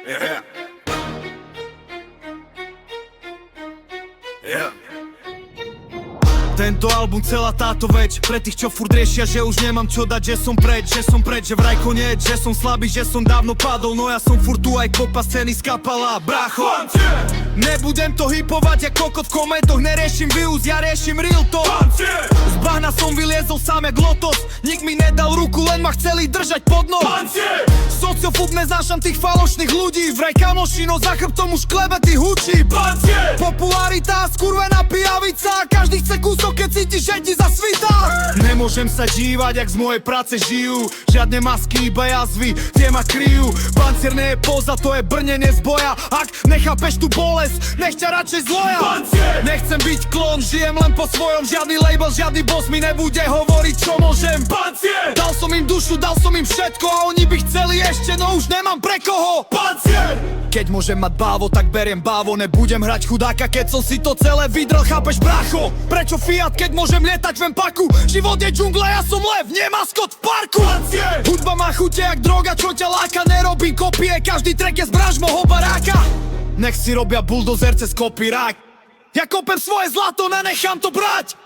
Yeah. Yeah. Tento album, celá táto več, pre tých, čo furt riešia, že už nemám čo dať, že som preč, že vraj koniec, že som slabý, že som dávno padol, no ja som furt tu, aj kopa scény skapala, brácho. Nebudem to hypovať, jak kokot v komentoch, neriešim views, ja riešim real talk. Z bahna som vyliezol sám jak lotos, nik mi nedal ruku, len ma chceli držať pod noh. Sociofób, neznášam tých falošných ľudí, vraj kamoši, no za chrbtom už klebety hučí. Popularita, skurvená pijavica, každý chce kúsok, keď cítiš, že ti zasvitá. Nemôžem sa dívať, jak z mojej práce žijú, žiadne masky, iba jazvy, tie ma kryjú. Pancier nie je poza, to je brnenie z boja, ak nechápeš tú bolesť, nech ťa radšej zloja. Nechcem byť klon, žijem len po svojom, žiadny label, žiadny boss mi nebude hovoriť, čo môžem. Dal som im dušu, dal som im všetko a oni by chceli ešte, no už nemám pre koho. Keď môžem mať bávo, tak beriem bávo, nebudem hrať chudáka, keď som si to celé vydrel, chápeš brácho? Prečo Fiat, keď môžem lietať v empaku? Život je džungla, ja som lev, nie maskot v parku. Hudba má chute jak droga, čo ťa láka, nerobím kopie, každý track je z bražmoho baráka. Nech si robia buldozer cez kopírák, ja kopem svoje zlato, nenechám to brať.